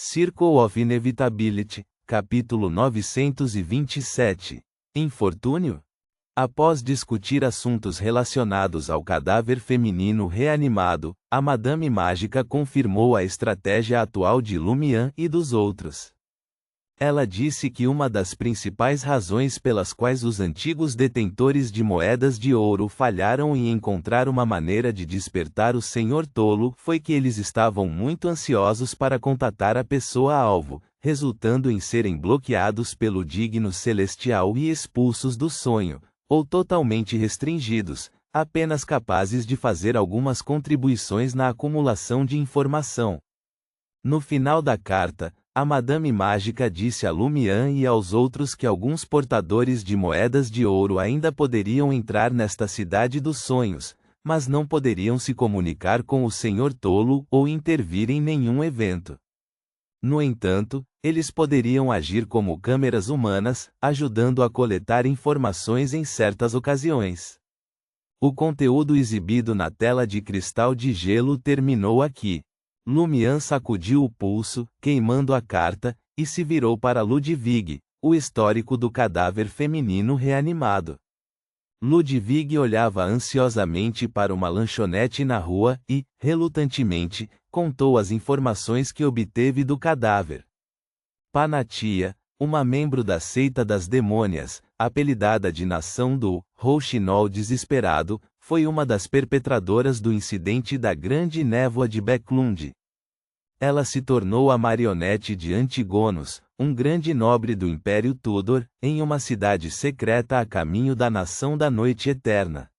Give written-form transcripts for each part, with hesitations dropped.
Circle of Inevitability, capítulo 927. Infortúnio? Após discutir assuntos relacionados ao cadáver feminino reanimado, a Madame Mágica confirmou a estratégia atual de Lumian e dos outros. Ela disse que uma das principais razões pelas quais os antigos detentores de moedas de ouro falharam em encontrar uma maneira de despertar o Senhor Tolo foi que eles estavam muito ansiosos para contatar a pessoa-alvo, resultando em serem bloqueados pelo digno celestial e expulsos do sonho, ou totalmente restringidos, apenas capazes de fazer algumas contribuições na acumulação de informação. No final da carta, a Madame Mágica disse a Lumian e aos outros que alguns portadores de moedas de ouro ainda poderiam entrar nesta cidade dos sonhos, mas não poderiam se comunicar com o Senhor Tolo ou intervir em nenhum evento. No entanto, eles poderiam agir como câmeras humanas, ajudando a coletar informações em certas ocasiões. O conteúdo exibido na tela de cristal de gelo terminou aqui. Lumian sacudiu o pulso, queimando a carta, e se virou para Ludwig, o histórico do cadáver feminino reanimado. Ludwig olhava ansiosamente para uma lanchonete na rua e, relutantemente, contou as informações que obteve do cadáver. Panatia, uma membro da seita das demônias, apelidada de Nação do Rouxinol Desesperado, foi uma das perpetradoras do incidente da Grande Névoa de Beclund. Ela se tornou a marionete de Antigonos, um grande nobre do Império Tudor, em uma cidade secreta a caminho da Nação da Noite Eterna.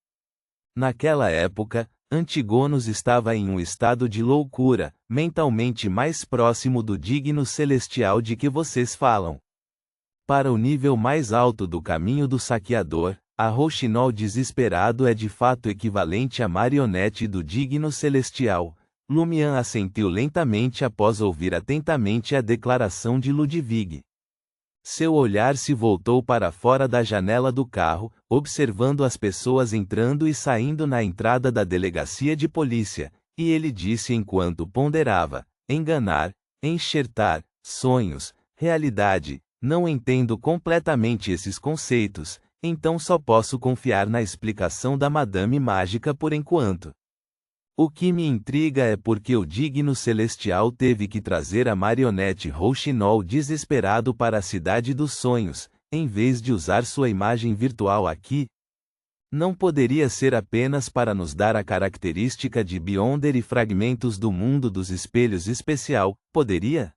Naquela época, Antigonos estava em um estado de loucura, mentalmente mais próximo do digno celestial de que vocês falam. Para o nível mais alto do caminho do saqueador, a Rouxinol Desesperado é de fato equivalente à marionete do digno celestial. Lumian assentiu lentamente após ouvir atentamente a declaração de Ludwig. Seu olhar se voltou para fora da janela do carro, observando as pessoas entrando e saindo na entrada da delegacia de polícia, e ele disse enquanto ponderava: enganar, enxertar, sonhos, realidade, não entendo completamente esses conceitos, então só posso confiar na explicação da Madame Mágica por enquanto. O que me intriga é porque o digno celestial teve que trazer a marionete Rouxinol Desesperado para a Cidade dos Sonhos, em vez de usar sua imagem virtual aqui. Não poderia ser apenas para nos dar a característica de Beyonder e fragmentos do mundo dos espelhos especial, poderia?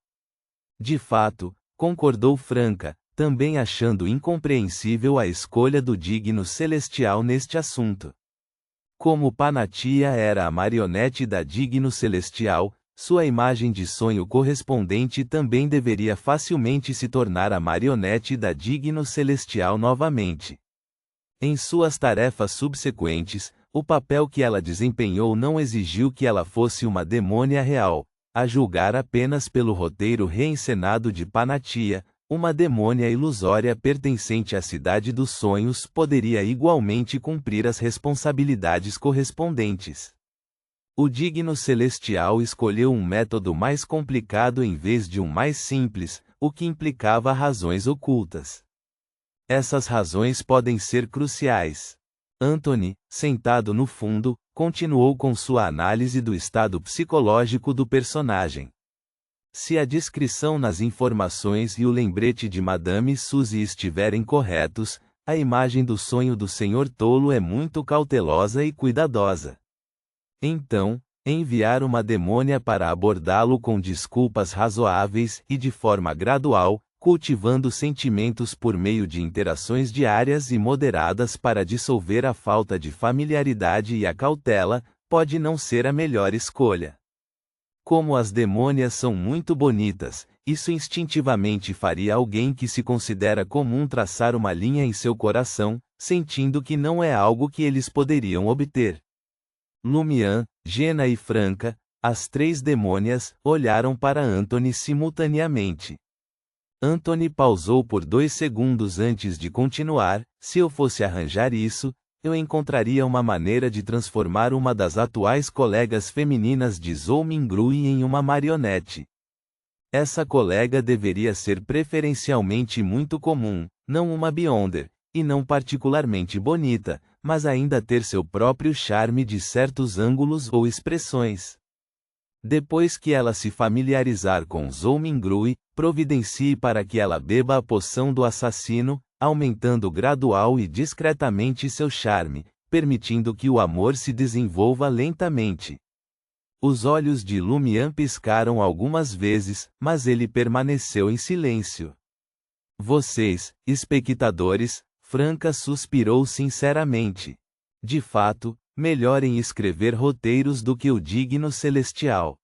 De fato, concordou Franca, também achando incompreensível a escolha do digno celestial neste assunto. Como Panatia era a marionete da digno celestial, sua imagem de sonho correspondente também deveria facilmente se tornar a marionete da digno celestial novamente. Em suas tarefas subsequentes, o papel que ela desempenhou não exigiu que ela fosse uma demônia real, a julgar apenas pelo roteiro reencenado de Panatia. Uma demônia ilusória pertencente à Cidade dos Sonhos poderia igualmente cumprir as responsabilidades correspondentes. O digno celestial escolheu um método mais complicado em vez de um mais simples, o que implicava razões ocultas. Essas razões podem ser cruciais. Anthony, sentado no fundo, continuou com sua análise do estado psicológico do personagem. Se a descrição nas informações e o lembrete de Madame Suzy estiverem corretos, a imagem do sonho do Senhor Tolo é muito cautelosa e cuidadosa. Então, enviar uma demônia para abordá-lo com desculpas razoáveis e de forma gradual, cultivando sentimentos por meio de interações diárias e moderadas para dissolver a falta de familiaridade e a cautela, pode não ser a melhor escolha. Como as demônias são muito bonitas, isso instintivamente faria alguém que se considera comum traçar uma linha em seu coração, sentindo que não é algo que eles poderiam obter. Lumian, Jenna e Franca, as três demônias, olharam para Anthony simultaneamente. Anthony pausou por 2 segundos antes de continuar. Se eu fosse arranjar isso, eu encontraria uma maneira de transformar uma das atuais colegas femininas de Zhou Mingrui em uma marionete. Essa colega deveria ser preferencialmente muito comum, não uma Beyonder, e não particularmente bonita, mas ainda ter seu próprio charme de certos ângulos ou expressões. Depois que ela se familiarizar com Zhou-Mingrui, providencie para que ela beba a poção do assassino, aumentando gradual e discretamente seu charme, permitindo que o amor se desenvolva lentamente. Os olhos de Lumian piscaram algumas vezes, mas ele permaneceu em silêncio. Vocês, espectadores, Franca suspirou sinceramente. De fato, melhor em escrever roteiros do que o digno celestial.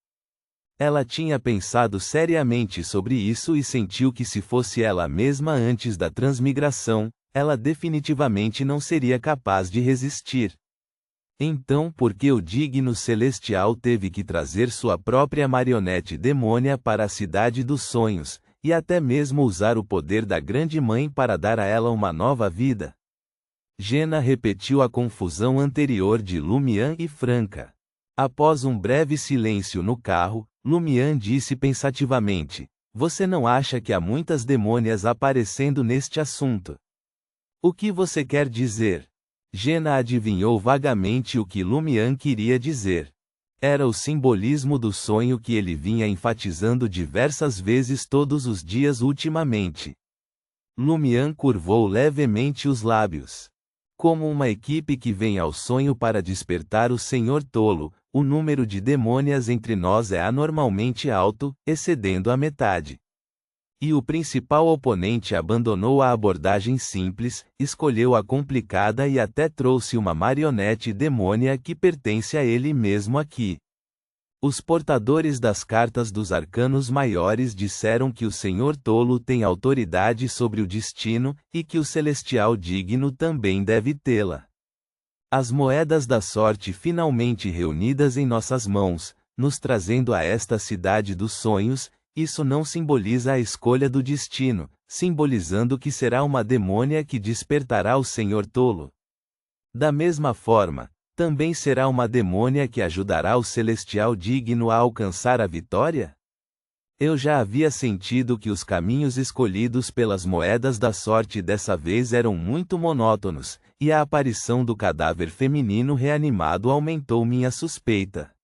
Ela tinha pensado seriamente sobre isso e sentiu que se fosse ela mesma antes da transmigração, ela definitivamente não seria capaz de resistir. Então por que o digno celestial teve que trazer sua própria marionete demônia para a cidade dos sonhos, e até mesmo usar o poder da Grande Mãe para dar a ela uma nova vida? Jenna repetiu a confusão anterior de Lumian e Franca. Após um breve silêncio no carro, Lumian disse pensativamente: "Você não acha que há muitas demônias aparecendo neste assunto?" "O que você quer dizer?" Jenna adivinhou vagamente o que Lumian queria dizer. Era o simbolismo do sonho que ele vinha enfatizando diversas vezes todos os dias ultimamente. Lumian curvou levemente os lábios. Como uma equipe que vem ao sonho para despertar o Senhor Tolo, o número de demônias entre nós é anormalmente alto, excedendo a metade. E o principal oponente abandonou a abordagem simples, escolheu a complicada e até trouxe uma marionete demônia que pertence a ele mesmo aqui. Os portadores das cartas dos arcanos maiores disseram que o Senhor Tolo tem autoridade sobre o destino, e que o celestial digno também deve tê-la. As moedas da sorte finalmente reunidas em nossas mãos, nos trazendo a esta cidade dos sonhos. Isso não simboliza a escolha do destino, simbolizando que será uma demônia que despertará o Senhor Tolo. Da mesma forma, também será uma demônia que ajudará o celestial digno a alcançar a vitória? Eu já havia sentido que os caminhos escolhidos pelas moedas da sorte dessa vez eram muito monótonos, e a aparição do cadáver feminino reanimado aumentou minha suspeita.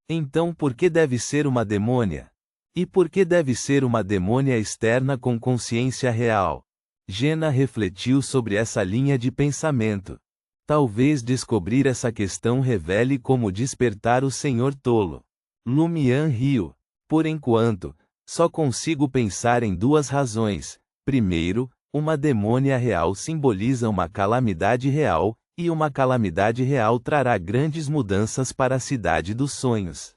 Então por que deve ser uma demônia? E por que deve ser uma demônia externa com consciência real? Jenna refletiu sobre essa linha de pensamento. Talvez descobrir essa questão revele como despertar o Senhor Tolo. Lumian riu. Por enquanto, só consigo pensar em duas razões. Primeiro, uma demônia real simboliza uma calamidade real, e uma calamidade real trará grandes mudanças para a cidade dos sonhos.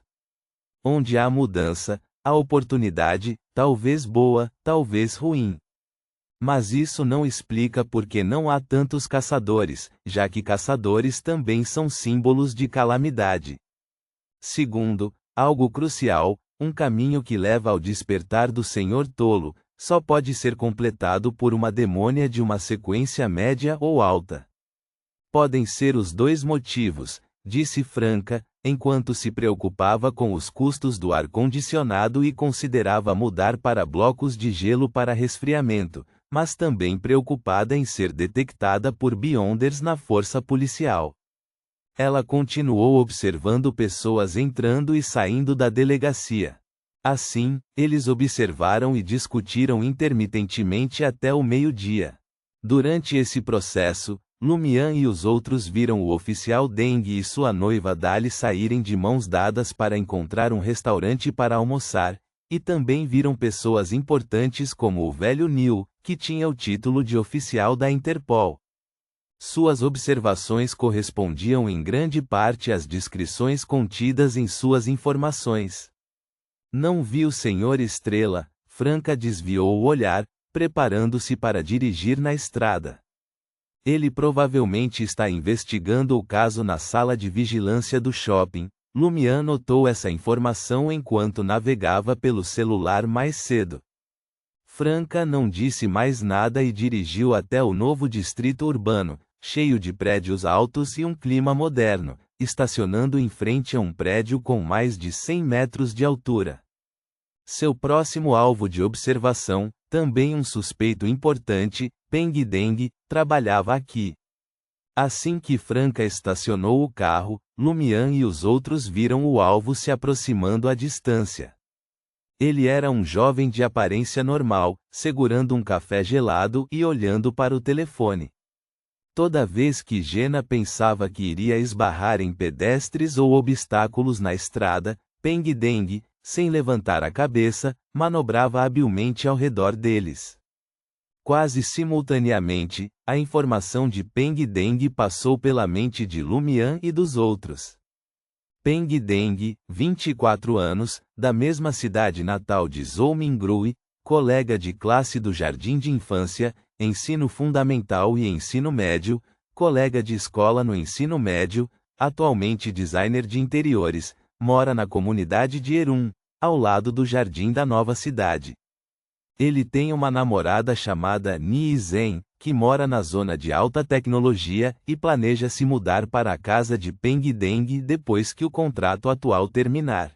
Onde há mudança, a oportunidade, talvez boa, talvez ruim. Mas isso não explica por que não há tantos caçadores, já que caçadores também são símbolos de calamidade. Segundo, algo crucial, um caminho que leva ao despertar do Senhor Tolo, só pode ser completado por uma demônia de uma sequência média ou alta. Podem ser os dois motivos, disse Franca, enquanto se preocupava com os custos do ar-condicionado e considerava mudar para blocos de gelo para resfriamento, mas também preocupada em ser detectada por Beyonders na força policial. Ela continuou observando pessoas entrando e saindo da delegacia. Assim, eles observaram e discutiram intermitentemente até o meio-dia. Durante esse processo, Lumian e os outros viram o oficial Deng e sua noiva Dali saírem de mãos dadas para encontrar um restaurante para almoçar, e também viram pessoas importantes como o velho Neil, que tinha o título de oficial da Interpol. Suas observações correspondiam em grande parte às descrições contidas em suas informações. Não vi o Senhor Estrela, Franca desviou o olhar, preparando-se para dirigir na estrada. Ele provavelmente está investigando o caso na sala de vigilância do shopping. Lumian notou essa informação enquanto navegava pelo celular mais cedo. Franca não disse mais nada e dirigiu até o novo distrito urbano, cheio de prédios altos e um clima moderno, estacionando em frente a um prédio com mais de 100 metros de altura. Seu próximo alvo de observação, também um suspeito importante, Peng Deng, trabalhava aqui. Assim que Franca estacionou o carro, Lumian e os outros viram o alvo se aproximando à distância. Ele era um jovem de aparência normal, segurando um café gelado e olhando para o telefone. Toda vez que Jena pensava que iria esbarrar em pedestres ou obstáculos na estrada, Peng Deng, sem levantar a cabeça, manobrava habilmente ao redor deles. Quase simultaneamente, a informação de Peng Deng passou pela mente de Lumian e dos outros. Peng Deng, 24 anos, da mesma cidade natal de Zhou Mingrui, colega de classe do jardim de infância, ensino fundamental e ensino médio, colega de escola no ensino médio, atualmente designer de interiores, mora na comunidade de Erum, ao lado do jardim da nova cidade. Ele tem uma namorada chamada Ni Zhen, que mora na zona de alta tecnologia e planeja se mudar para a casa de Peng Deng depois que o contrato atual terminar.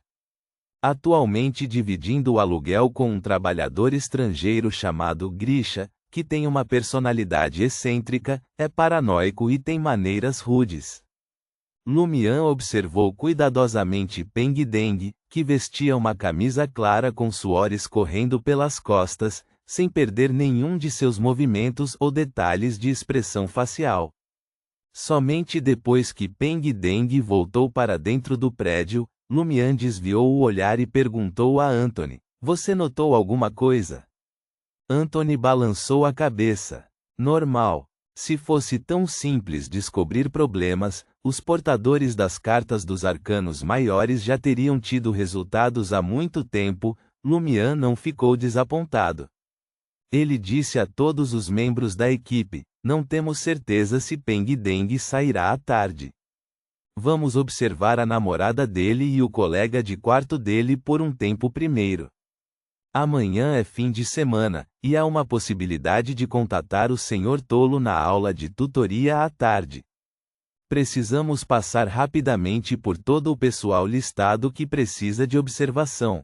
Atualmente dividindo o aluguel com um trabalhador estrangeiro chamado Grisha, que tem uma personalidade excêntrica, é paranoico e tem maneiras rudes. Lumian observou cuidadosamente Peng Deng, que vestia uma camisa clara com suor escorrendo pelas costas, sem perder nenhum de seus movimentos ou detalhes de expressão facial. Somente depois que Peng Deng voltou para dentro do prédio, Lumian desviou o olhar e perguntou a Anthony: "Você notou alguma coisa?" Anthony balançou a cabeça. Normal. Se fosse tão simples descobrir problemas, os portadores das cartas dos arcanos maiores já teriam tido resultados há muito tempo. Lumian não ficou desapontado. Ele disse a todos os membros da equipe: "Não temos certeza se Peng Deng sairá à tarde. Vamos observar a namorada dele e o colega de quarto dele por um tempo primeiro. Amanhã é fim de semana, e há uma possibilidade de contatar o Sr. Tolo na aula de tutoria à tarde. Precisamos passar rapidamente por todo o pessoal listado que precisa de observação."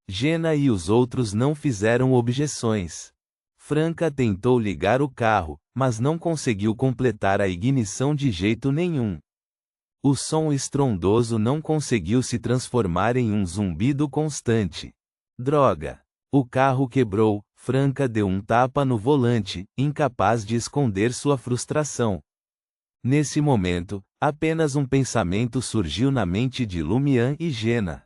Jena e os outros não fizeram objeções. Franca tentou ligar o carro, mas não conseguiu completar a ignição de jeito nenhum. O som estrondoso não conseguiu se transformar em um zumbido constante. Droga! O carro quebrou. Franca deu um tapa no volante, incapaz de esconder sua frustração. Nesse momento, apenas um pensamento surgiu na mente de Lumian e Jena.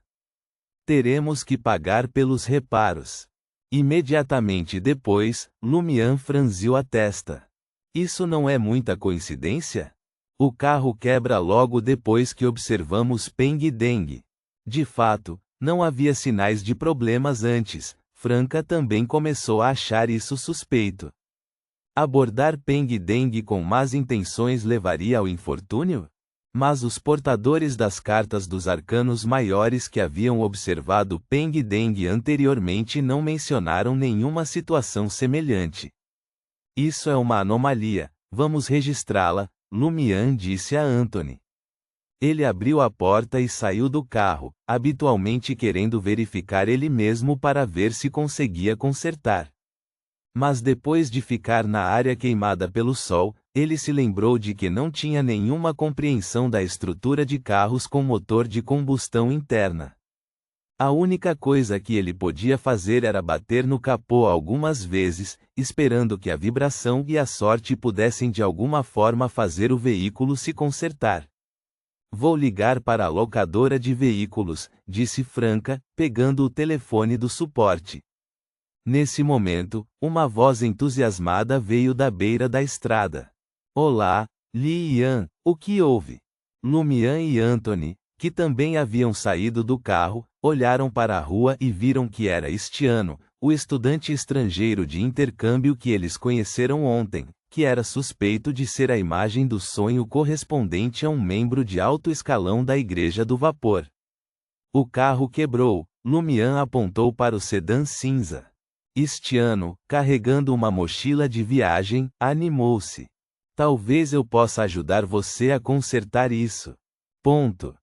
Teremos que pagar pelos reparos. Imediatamente depois, Lumian franziu a testa. Isso não é muita coincidência? O carro quebra logo depois que observamos Peng Deng. De fato, não havia sinais de problemas antes. Franca também começou a achar isso suspeito. Abordar Peng Deng com más intenções levaria ao infortúnio? Mas os portadores das cartas dos arcanos maiores que haviam observado Peng Deng anteriormente não mencionaram nenhuma situação semelhante. Isso é uma anomalia, vamos registrá-la, Lumian disse a Anthony. Ele abriu a porta e saiu do carro, habitualmente querendo verificar ele mesmo para ver se conseguia consertar. Mas depois de ficar na área queimada pelo sol, ele se lembrou de que não tinha nenhuma compreensão da estrutura de carros com motor de combustão interna. A única coisa que ele podia fazer era bater no capô algumas vezes, esperando que a vibração e a sorte pudessem de alguma forma fazer o veículo se consertar. "Vou ligar para a locadora de veículos", disse Franca, pegando o telefone do suporte. Nesse momento, uma voz entusiasmada veio da beira da estrada. "Olá, Li Yan, o que houve?" Lumian e Anthony, que também haviam saído do carro, olharam para a rua e viram que era Estiano, o estudante estrangeiro de intercâmbio que eles conheceram ontem, que era suspeito de ser a imagem do sonho correspondente a um membro de alto escalão da Igreja do Vapor. O carro quebrou. Lumian apontou para o sedã cinza. Estiano, carregando uma mochila de viagem, animou-se. "Talvez eu possa ajudar você a consertar isso." Ponto.